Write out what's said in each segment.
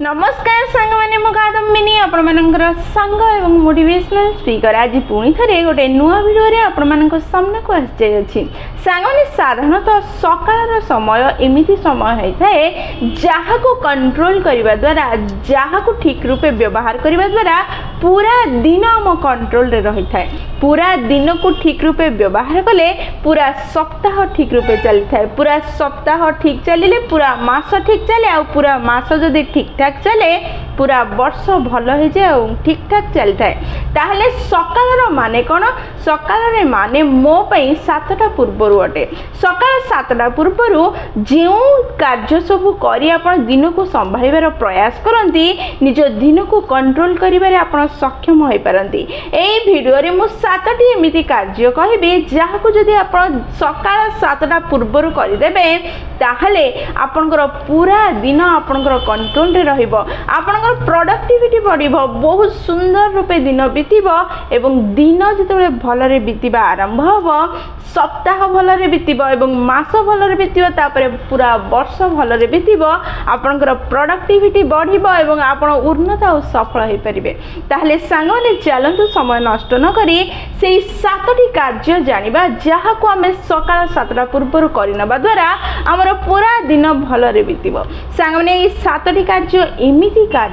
नमस्कार सांग मैंने मुकादमिनी आपणकर सांग एवं मोटिवेशनल स्पीकर आज पुणी थे गोटे नुआ भिडियो आपण सामना को आसी सांग मैंने साधारणतः सकाळ समय एमती समय होता है जहाँ को कंट्रोल करने द्वारा जहाँ को ठीक रूपे व्यवहार करने द्वारा पूरा दिन आम कंट्रोल रही है। पूरा दिन को ठीक रूपे व्यवहार कले पूरा सप्ताह ठीक रूपे चली था। पूरा सप्ताह ठीक चलिए पूरा मास ठीक चले आ पूरा मास जदि ठीक ठाक चले पूरा वर्ष भल हो जाए ठीक ठाक चली थाए। सकाळ माने कौन सकाळ माने मो पई 7टा पूर्व अटे। सकाळ 7टा पूर्व जो कार्य सब करी आपण दिन को संभाळिबार प्रयास करती निज दिन को कंट्रोल करिबारे आपण सक्षम हो पारती। एई भिडियो रे मु 7टी एमिति कार्य कहबी जहाँ को जदि आपण सकाळ 7टा पूर्व करदेबे ताहले आपनकर पूरा दिन आपनकर कंट्रोल रे रहिबो। आपनकर प्रोडक्टिविटी बढ़िबो। बहुत सुंदर रूपे दिन बीतीबो एवं दिन जेतेबेले भलरे बीतीबा आरंभ हबो सप्ताह भलरे बीतीबो एवं मास भलरे बीतीबो तापरे पूरा वर्ष भलरे बीतीबो। आपनकर प्रोडक्टिविटी बढ़िबो एवं आपण उन्नत और सफल हो पारिबे। ताहले सांगने चलंतु समय नष्ट न करी सेई 7टी कार्य जानिबा जहाँ को आमे सकाळ 7टा पूर्व करिनबा द्वारा हमर पूरा दिन भलरे बीतीबो। सांगने एई 7टी कार्य एमिति कार्य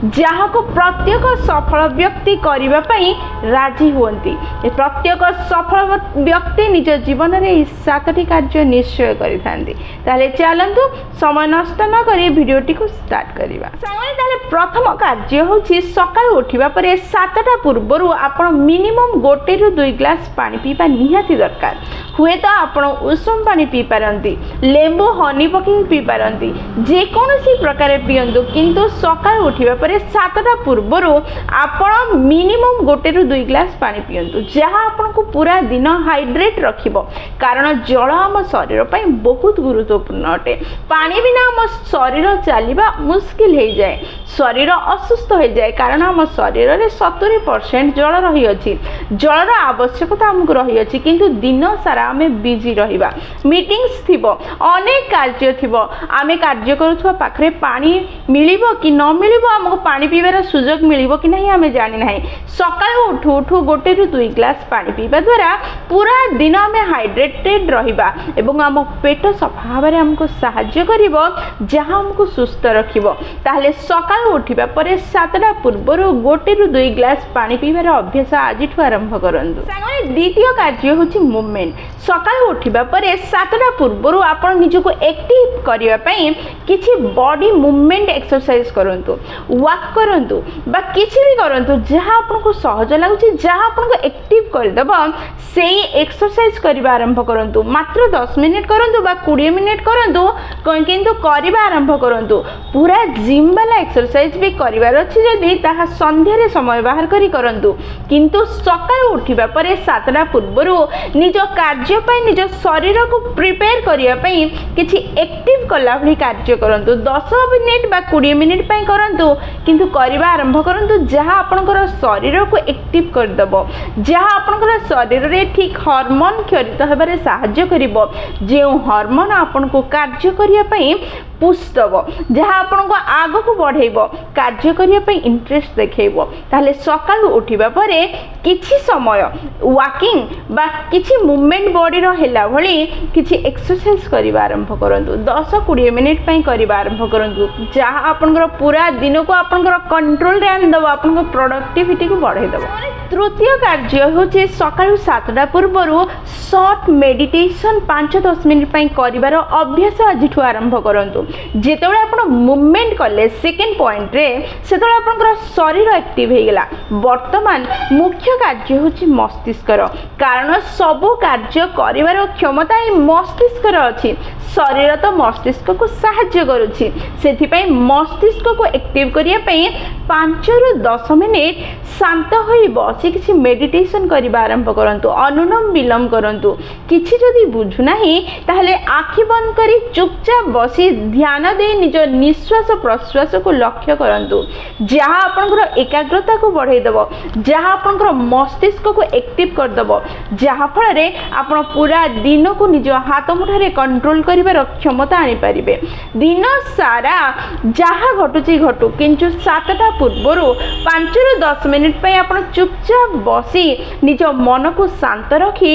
जहाँ को प्रत्येक सफल व्यक्ति करने पई राजी हुंती। प्रत्येक सफल व्यक्ति निज जीवन में 7टी कार्य निश्चय करिथांती। ताले चलंतु समय नष्ट न करी भिडियोटी को स्टार्ट करिबा। सांगने ताले प्रथम कार्य होछि सकाळ उठिबा परे 7टा पूर्व आपण मिनिमम 1 ରୁ 2 ग्लास पानी पीबा निहाती दरकार। हुए तो आपण उषुम पानी पी पारंती लेंबू हनी पकई पी पारंती जेकोसी प्रकार पियंतु किंतु सकाळ उठिबा परे 7टा पूर्व आपण मिनिमम 1 ରୁ 2 ग्लास पानी पियंतु जहाँ आपण को पूरा दिन हाइड्रेट रखिबो। कारण जल आम शरीर पई बहुत गुरुत्वपूर्ण अटे। पानी बिना आम शरीर चलिबा मुश्किल हो जाए। शरीर असुस्थ हो जाए कारण आम शरीर में 70% जल रही अछि। जलर आवश्यकता आमको रही अछि किंतु दिन सारा आमे बिजी रहिबा। मीटिंग्स थिबो अनेक कार्य थिबो आमे कार्य करूथवा पाखरे पानी मिलिबो कि न मिलिबो हमको पानी पीबार सुजोग मिलिबो कि नहीं आमे जानि नाही। सकाळ उठू उठू 1 ରୁ 2 ग्लास पानी पीबा द्वारा पूरा दिन आमे हाइड्रेटेड रहिबा एवं आम पेट सफा हबारे हमको सहाय्य करिवो जहाँ हमको सुस्थ रखिबो। ताहले सकाळ उठिबा परे 7टा पूर्व 1 ରୁ 2 ग्लास पानी पीबार अभ्यास आजिठु आरंभ करंतु। सांगने द्वितीय कार्य होछि मूवमेंट। सकाळ उठिबा परे 7टा पूर्व आपण निजको एक्टिव करिया पई किछि बॉडी मूवमेंट एक्सरसाइज करंतु वॉक करंतु बा किछि भी करंतु जहाँ आपनको सहज लागुछि जहाँ आपनको एक्टिव कर देबो सेही एक्सरसाइज करिबा आरंभ करंतु। मात्र 10 मिनिट करंतु बा 20 मिनिट करंतु किंतु करिबा आरंभ करंतु। पूरा जिम वाला एक्सरसाइज भी करिवार अछि जदि ताहा संध्या रे समय बाहर करी करंतु किंतु सकाळ उठिबा परे 7टा पूर्व निज कार्य पई निज शरीर को प्रिपेयर करिया पई किछि एक्टिव कला भली कार्य करंतु। 10 मिनिट बा 20 मिनिट पई करंतु किंतु करिबा आरंभ करंतु जहाँ आपनकर शरीर को एक्टिव कर दबो जहाँ आपनकर शरीर रे ठीक हार्मोन क्षरित हेबारे सहाय्य करिवो। जे हार्मोन आपनको कार्य करिया पई पुश दबो जहाँ आपनको आग को बढ़ेबो कार्य करिया पई इंटरेस्ट देखैबो। ताहले सकाळ उठिबा परे किछि समय वॉकिंग बा किछि मूवमेंट बॉडी रो हेला भली किछि एक्सरसाइज करिबा आरंभ करंतु। 10-20 मिनिट पई करिबा आरंभ करंतु जहाँ आपनकर पूरा दिन को आपनकर कंट्रोल रे आन दबो आपनकर प्रोडक्टिविटी को बढ़ाई दबो। तृतीय कार्य होछि सकाळ 7टा पूर्व शॉर्ट मेडिटेशन 5-10 मिनिट पई करिबार अभ्यास आजिठु आरंभ करंतु। जेतेबेले आपण मूवमेंट कले सेकेंड पॉइंट रे सेतेबेले आपनकर शरीर एक्टिव हे गेला। वर्तमान मुख्य कार्य होछि मस्तिष्कर कारण सब कार्य करिवार क्षमता ए मस्तिष्कर अछि। शरीर तो मस्तिष्क को सहाय्य करुछि सेथि पई मस्तिष्क को एक्टिव करिया पई 5 ରୁ 10 मिनिट शांत होई बस बसी किसी मेडिटेशन करने आरंभ करंतु अनुलोम विलोम करंतु किछि जदि बुझुना ताहले आखि बंद करी चुपचाप बसी ध्यान दे निज निश्वास प्रश्वास को लक्ष्य करंतु जहाँ आपनकर एकाग्रता को बढ़ाई देव जहाँ आपनकर मस्तिष्क को एक्टिव कर देव जहाँ फल आपण पूरा दिन को निज हाथ मुठारे कंट्रोल करिवार क्षमता आनी पारिबे दिन सारा जहाँ घटुची घटू किंतु 7टा पूर्वर 5 ରୁ 10 मिनिट पे आपण चुपचाप बसी निज मन को शांत रखी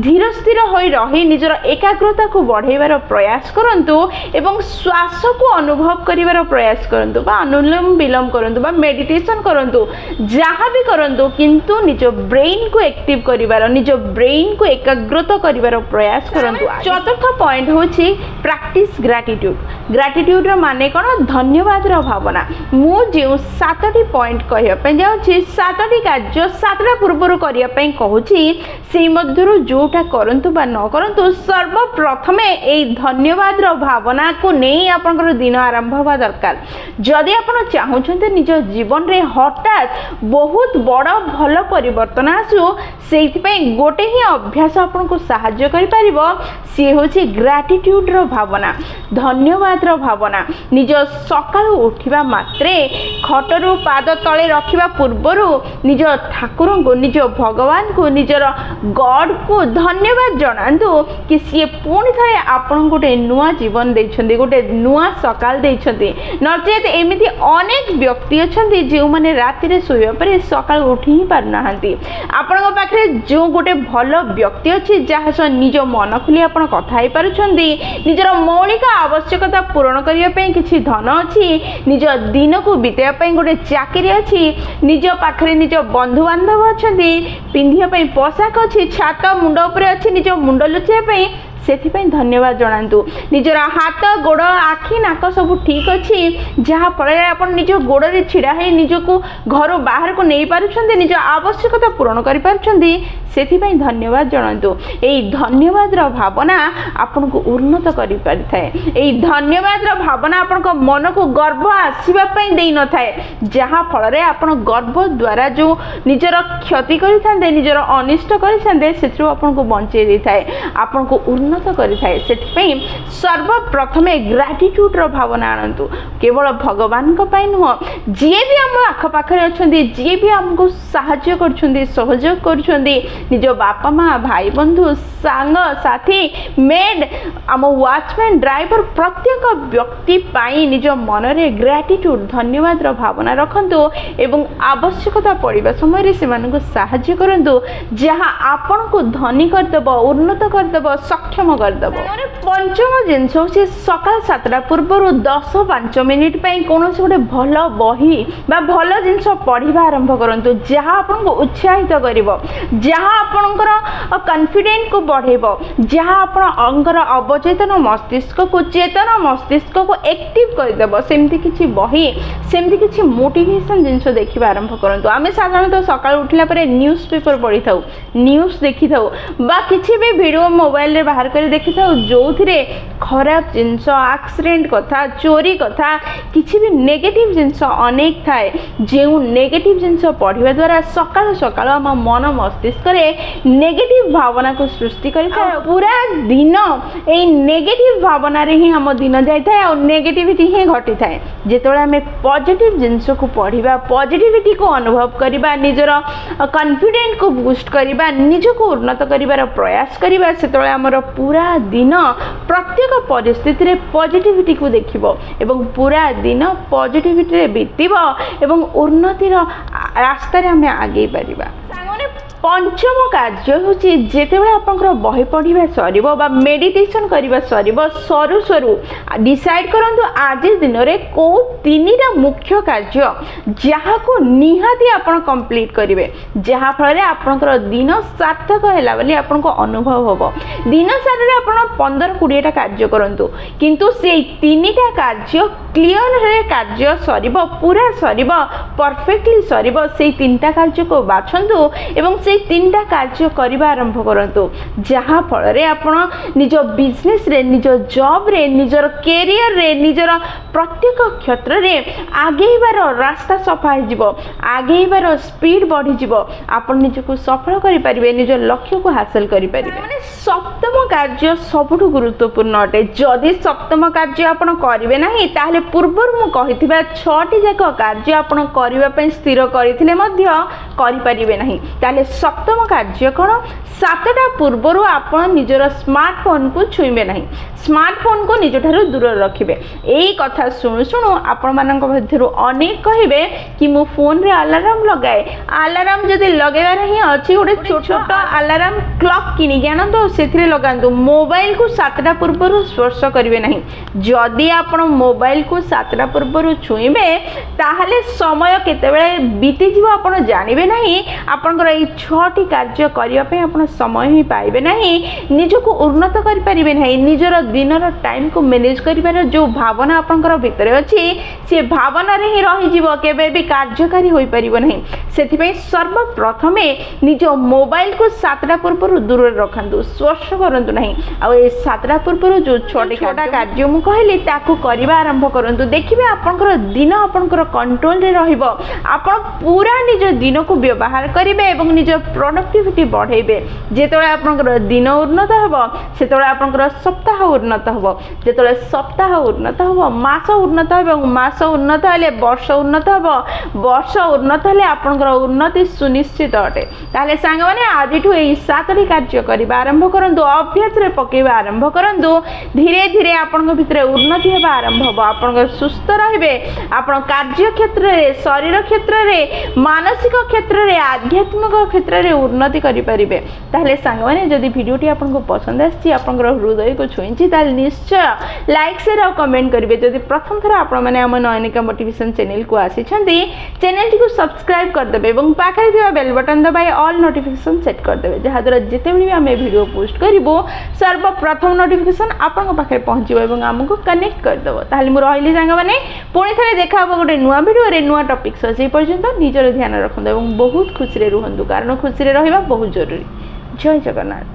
धीर स्थिर होई रही निजर एकाग्रता को बढ़ाइबार प्रयास करंतु एवं श्वास को अनुभव करिवार प्रयास करंतु बा अनुलोम विलोम करंतु बा मेडिटेशन करंतु जहाँ भी करंतु किंतु निज ब्रेन को एक्टिव करिवार निज ब्रेन को एकाग्रता करिवार प्रयास करंतु चतुर्थ पॉइंट होची प्रैक्टिस ग्रेटिट्यूड माने कोन धन्यवाद रो भावना मु जे 7टी पॉइंट कहया पे जाउची 7टी कार्य 7टा पूर्वर करिया पे कहूची से मध्यरु जोटा करंतु बा न करंतु सर्वप्रथम ए धन्यवाद रो भावना को नहीं आपनकर दिन आरंभ होबा दरकार जदि आपण चाहुछन्ते निज जीवन रे हठात बहुत बड़ भल परिवर्तन आसु सेति पे गोटे ही अभ्यास आपन को सहाय्य करि परिबो से होची ग्रेटिट्यूड रो भावना धन्यवाद रो भावना निज सकाळ उठिबा मात्रे खटरू पाद तले रखिबा पूर्वरु निज ठाकुर को निज भगवान को निजर गॉड को धन्यवाद जनातु कि सी पुणी थे आपन गोटे नुआ जीवन देछन्ती गोटे नुआ सकाळ देछन्ती नचेत एमिति अनेक व्यक्ति अछन्ती जे माने राति रे सोइबा परे सकाळ उठी ही पार नाहंती आपन पाखरे जो गोटे भलो व्यक्ति अछि जहा स निज मन खुली आपन कथा ही पारुछन्ती निजर मौलिक आवश्यकता पूर्ण करिया पे किछि धन अछि निज दिन को बितेया पे गोटे चाकरी अछि निज पाखरे निज बंधु बांधव अछन्ती पिंधिया पे पोशाक अछि छात मुंड ऊपर अछि निज मुंड लुचिया पे से धन्यवाद जनातु निजर हाथ गोड़ आखि नाक सब ठीक अच्छी जहाँ फल आप निज गोड़ रे छिड़ा है निज को घर बाहर को नहीं पारुछन्ती निज आवश्यकता पूर्ण करि पारुछन्ती सेथिपई धन्यवाद जनातु एई धन्यवाद रो भावना आपन को उन्नत करि पारिथाय एई धन्यवाद रो भावना आपन को मन को गर्व आसीबा पई देई न थाए जहाँ फल रे आपन गर्व द्वारा जो निजर क्षति करि थांदे निजर अनिष्ट करि थांदे सेथरो आपन को बंचे दै थाए आपन को उन्नत करि थाए सेथिपई सर्वप्रथम ग्रेटिट्यूड रो भावना आनंतु केवल भगवान को पई नुह जे भी हम आख पाखरे अछन्ती जे भी हमको सहाय्य करछन्ती सहयोग करछन्ती निज बापा माँ भाई बंधु सांग साथी मेड आम वॉचमैन ड्राइवर प्रत्येक व्यक्ति पाई निज मन रे ग्रेटिट्यूड धन्यवाद रो भावना रखंतु एवं आवश्यकता पड़िबा समय से मानको सहाय्य करंतु जहाँ आपन को धनी कर देबो उन्नत कर देबो सक्षम कर देबो पंचम जिंस होछि सकाळ 7टा पूर्व 10-5 मिनिट पई कोनोसी गोटे भल बही बा भल जिंस पढ़िबा आरंभ करंतु जहाँ आपन को उत्साहित करिवो जहाँ आपनकर कॉन्फिडेंट को बढ़ेबो जहाँ आपण अंगर अवचेतन मस्तिष्क को चेतन मस्तिष्क को एक्टिव कर देबो सेमति किछि बही सेमति किछि मोटिवेशन जिंस देखिबा आरंभ करंतु आमे साधारणतः सकाळ उठिला परे न्यूज़ पेपर पढ़ी थाउ न्यूज़ देखि थाउ बा किछि भी वीडियो मोबाइल रे बाहर कर देखि थाउ जोथिरे खराब जिंस एक्सीडेंट कथा चोरी कथा किछि भी नेगेटिव जिंस अनेक थाए जेउ नेगेटिव जिंस पढ़िबा द्वारा सकाळ सकाळ हम मन मस्तिष्क रे नेगेटिव भावना को सृष्टि करिथा पूरा दिन ए नेगेटिव भावना रे ही हम दिन जाय थाए और नेगेटिविटी ही घटी थाए जेतोळे हमें पॉजिटिव जिंस को पढ़िबा पॉजिटिविटी को अनुभव करिबा निजर कॉन्फिडेंट को बूस्ट करिबा निज को उन्नत करिबार प्रयास करिबा सेतोळे हमर पूरा दिन प्रत्येक परिस्थिति रे पॉजिटिविटी को देखिबो एवं पूरा दिन पॉजिटिविटी रे बीतिबो एवं उन्नतिर रास्ता रे हमें आगे परिबा पंचम कार्य होची जेतेबेले आपनकर बही पढ़िबा सरिबो बा मेडिटेशन करिबा सरिबो सरू सरू डिसाइड करंतु आज दिन रे को तीनटा मुख्य कार्य जहाँ को निहाती आपण कंप्लीट करिवे जहाँ फल रे आपनकर दिन सार्थक हैला बोली आपनको अनुभव होबो दिन सारा रे आपण 15-20 टा कार्य करंतु किंतु से तीनटा कार्य क्लियर रे कार्य सरिबो पूरा सरिबो परफेक्टली सरिबो से तीनटा कार्य को बाछंतु एवं से तीनटा कार्य करबा आरंभ करंतु जहाँ फल रे आपण निज बिजनेस रे निज जॉब रे निजर कैरियर रे निजर प्रत्येक क्षेत्र क्षेत्र में आगेबार रास्ता सफा हो आगेबार स्पीड बढ़ी आप निजक सफल करें निज लक्ष्य को हासिल करें माने सप्तम कार्य सबुठ गुरुत्वपूर्ण अटे जदि सप्तम कार्य आपन करेंगे ना ताहले पूर्वर मु कहिथिबा 6टी जाक कार्य आपन करबा स्थिर करथिले मध्य करि परिबे नाही ताहले सप्तम कार्य कोन 7टा पूर्वर आपन निजर स्मार्टफोन को छुईबे नाही स्मार्टफोन को निज ठारू दूर रखिबे एई कथा सुनु सुनु आपण मानक मध्यरु अनेक कहिबे कि मु फोन रे अलार्म लगाए अलार्म जदि लगेबार ही अछि गोटे छोट अलार्म क्लॉक किनि ज्ञान तो सेथिरे लगांतु मोबाइल को 7टा पूर्वर स्पर्श करिवे नाही जदि आपण मोबाइल को 7टा पूर्वर छुईबे ताहले समय केतेबेले बीती जीव आपण जानिबे नाही आपनकर एई 6टी कार्य करिया पे आपण समय ही पाइबे नाही निजको उन्नत करि परिबे नाही निजर दिनर टाइम को मैनेज करिबार जो भावना आपनकर भितरे अछि से भावना रे ही रहि जीव केबे भी कार्यकारी होई परिबो नाही सेथि सर्वप्रथमे निज मोबाइल को 7टा पूर्वर दूर रखंतु स्पर्श करंतु नाही आ ए 7टा पूर्वर जो छोटा कार्य मु कहली ताकू करबा आरंभ करंतु देखिबे आपनकर दिन आपनकर कंट्रोल रे रहइबो आपन पूरा निज दिन को व्यवहार करिवे एवं निज प्रोडक्टिविटी बढ़ाइबे जेतोळे आपनकर दिन उन्नत हबो सेतोळे आपनकर सप्ताह उन्नत हबो जेतोळे सप्ताह उन्नत हबो मास उन्नत हबो मास उन्नत हले वर्ष उन्नत हबो वर्ष उन्नत हले आपनकर उन्नति सुनिश्चित अटे ताले सांग माने आजिठु एई 7टी कार्य करिबा आरंभ करंतु अभ्यास रे पकेबा आरंभ करंतु धीरे धीरे आपनक भितरे उन्नति हेबा आरंभ हबो आपनक सुस्थ रहिबे आपन कार्य क्षेत्र रे शरीर क्षेत्र रे मानसिक क्षेत्र रे आध्यात्मिक क्षेत्र रे उन्नति करि परिबे ताले सांग माने जदि वीडियोटी आपनको पसंद आछि आपनकर हृदय को छुईछि ताले निश्चय लाइक शेयर और कमेंट करिवे जदि प्रथम थरा आपण माने हम नयनिका मोटिवेशन चैनल को आसिछन्ती चैनल टी को सब्सक्राइब कर देबे एवं पाखरे थिबा बेल बटन दबाई ऑल नोटिफिकेशन सेट कर देबे जहा द्वारा जेतेबेली हम वीडियो पोस्ट करिवो सर्वप्रथम नोटिफिकेशन आपन पाखरे पहुंचिबो एवं हमको कनेक्ट कर देबो ताले मु रहिली संग माने पुणी थरे देखा हो गोटे नुवा वीडियो रे नुवा टॉपिक सजे पर्यंत निजर ध्यान रखंदो एवं बहुत खुशी रे रहंदु कारण खुशी रे रहिबा बहुत जरूरी जय जगन्नाथ।